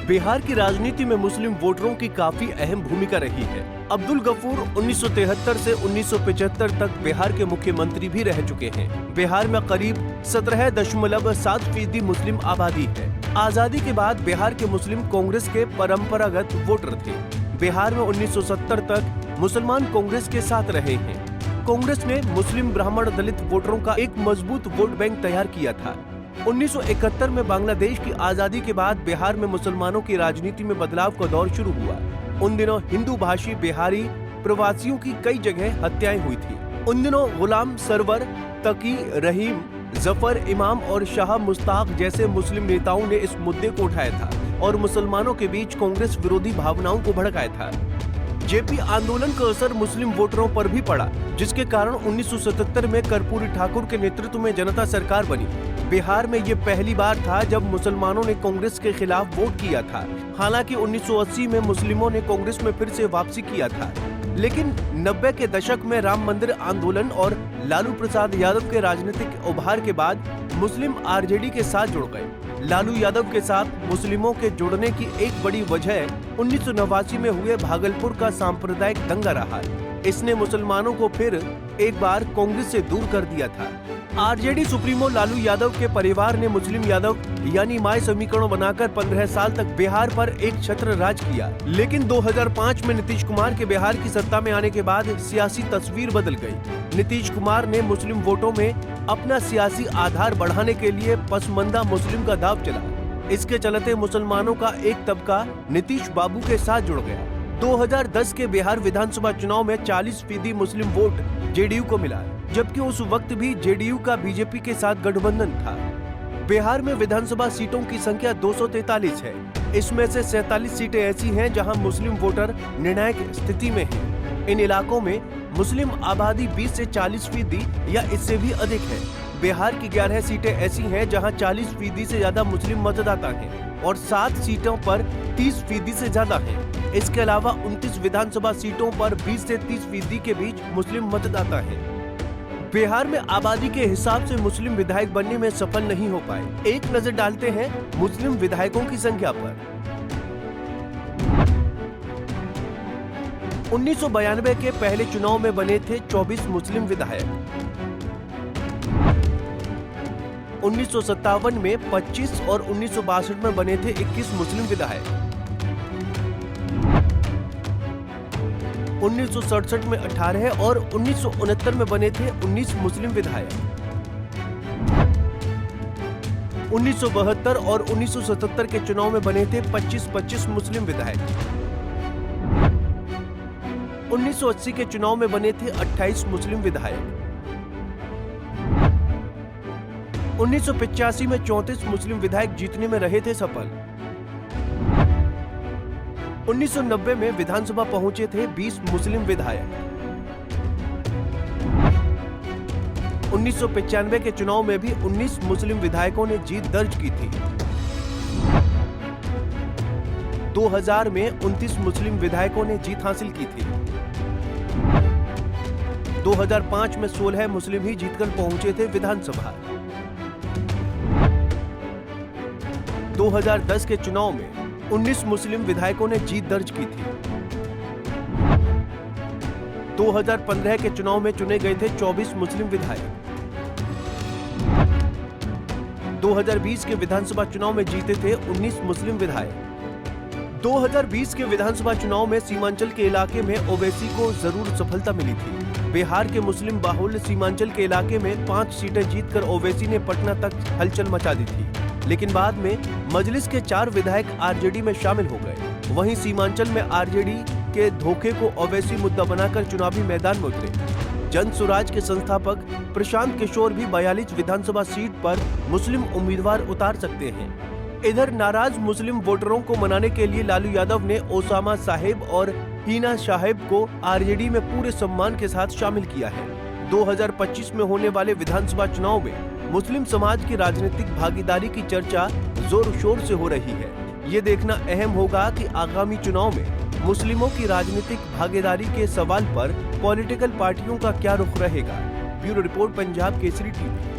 बिहार की राजनीति में मुस्लिम वोटरों की काफी अहम भूमिका रही है। अब्दुल गफूर 1973 से 1975 तक बिहार के मुख्यमंत्री भी रह चुके हैं। बिहार में करीब 17.7% मुस्लिम आबादी है। आजादी के बाद बिहार के मुस्लिम कांग्रेस के परंपरागत वोटर थे। बिहार में 1970 तक मुसलमान कांग्रेस के साथ रहे हैं। कांग्रेस ने मुस्लिम ब्राह्मण दलित वोटरों का एक मजबूत वोट बैंक तैयार किया था। 1971 में बांग्लादेश की आजादी के बाद बिहार में मुसलमानों की राजनीति में बदलाव का दौर शुरू हुआ। उन दिनों हिंदू भाषी बिहारी प्रवासियों की कई जगह हत्याएं हुई थी। उन दिनों गुलाम सरवर, तकी, रहीम, जफर, इमाम और शाह मुश्ताक जैसे मुस्लिम नेताओं ने इस मुद्दे को उठाया था और मुसलमानों के बीच कांग्रेस विरोधी भावनाओं को भड़काया था। जेपी आंदोलन का असर मुस्लिम वोटरों पर भी पड़ा, जिसके कारण 1977 में कर्पूरी ठाकुर के नेतृत्व में जनता सरकार बनी। बिहार में ये पहली बार था जब मुसलमानों ने कांग्रेस के खिलाफ वोट किया था। हालांकि 1980 में मुस्लिमों ने कांग्रेस में फिर से वापसी किया था, लेकिन 90 के दशक में राम मंदिर आंदोलन और लालू प्रसाद यादव के राजनीतिक उभार के बाद मुस्लिम आरजेडी के साथ जुड़ गए। लालू यादव के साथ मुस्लिमों के जुड़ने की एक बड़ी वजह 1989 में हुए भागलपुर का सांप्रदायिक दंगा रहा। इसने मुसलमानों को फिर एक बार कांग्रेस से दूर कर दिया था। आरजेडी सुप्रीमो लालू यादव के परिवार ने मुस्लिम यादव यानी माय समीकरण बनाकर 15 साल तक बिहार पर एक छत्र राज किया। लेकिन 2005 में नीतीश कुमार के बिहार की सत्ता में आने के बाद सियासी तस्वीर बदल गई। नीतीश कुमार ने मुस्लिम वोटों में अपना सियासी आधार बढ़ाने के लिए पसमंदा मुस्लिम का दाव चला। इसके चलते मुसलमानों का एक तबका नीतीश बाबू के साथ जुड़ गया। 2010 के बिहार विधानसभा चुनाव में 40% मुस्लिम वोट जेडीयू को मिला, जबकि उस वक्त भी जेडीयू का बीजेपी के साथ गठबंधन था। बिहार में विधानसभा सीटों की संख्या 243 है। इसमें से 47 सीटें ऐसी हैं जहां मुस्लिम वोटर निर्णायक स्थिति में हैं। इन इलाकों में मुस्लिम आबादी 20 से 40% या इससे भी अधिक है। बिहार की 11 सीटें ऐसी हैं जहां 40% से ज्यादा मुस्लिम मतदाता हैं और 7 सीटों पर 30% से ज्यादा हैं। इसके अलावा 29 विधानसभा सीटों पर 20 से 30% के बीच मुस्लिम मतदाता हैं। बिहार में आबादी के हिसाब से मुस्लिम विधायक बनने में सफल नहीं हो पाए। एक नजर डालते हैं मुस्लिम विधायकों की संख्या पर। 1992 के पहले चुनाव में बने थे 24 मुस्लिम विधायक। 1957 में 25 और 1962 में बने थे 21 मुस्लिम विधायक। 1967 में 18 और 1969 में बने थे 19 मुस्लिम विधायक। 1972 और 1977 के चुनाव में बने थे 25 मुस्लिम विधायक। 1980 के चुनाव में बने थे 28 मुस्लिम विधायक। 1985 में 34 मुस्लिम विधायक जीतने में रहे थे सफल। 1990 में विधानसभा पहुंचे थे 20 मुस्लिम विधायक। 1995 के चुनाव में भी 19 मुस्लिम विधायकों ने जीत दर्ज की थी। 2000 में 29 मुस्लिम विधायकों ने जीत हासिल की थी। 2005 में 16 मुस्लिम ही जीतकर पहुंचे थे विधानसभा। 2010 के चुनाव में 19 मुस्लिम विधायकों ने जीत दर्ज की थी। 2015 के चुनाव में चुने गए थे 24 मुस्लिम विधायक। 2020 के विधानसभा चुनाव में जीते थे 19 मुस्लिम विधायक। 2020 के विधानसभा चुनाव में सीमांचल के इलाके में ओवैसी को जरूर सफलता मिली थी। बिहार के मुस्लिम बाहुल्य सीमांचल के इलाके में 5 सीटें जीतकर ओवैसी ने पटना तक हलचल मचा दी थी, लेकिन बाद में मजलिस के 4 विधायक आरजेडी में शामिल हो गए। वहीं सीमांचल में आरजेडी के धोखे को ओवैसी मुद्दा बनाकर चुनावी मैदान में उतरे। जन स्वराज के संस्थापक प्रशांत किशोर भी 42 विधानसभा सीट पर मुस्लिम उम्मीदवार उतार सकते हैं। इधर नाराज मुस्लिम वोटरों को मनाने के लिए लालू यादव ने ओसामा साहेब और हीना साहेब को आरजेडी में पूरे सम्मान के साथ शामिल किया है। 2025 में होने वाले विधानसभा चुनाव में मुस्लिम समाज की राजनीतिक भागीदारी की चर्चा जोर शोर से हो रही है। ये देखना अहम होगा कि आगामी चुनाव में मुस्लिमों की राजनीतिक भागीदारी के सवाल पर पॉलिटिकल पार्टियों का क्या रुख रहेगा। Bureau report, Punjab Kesari TV.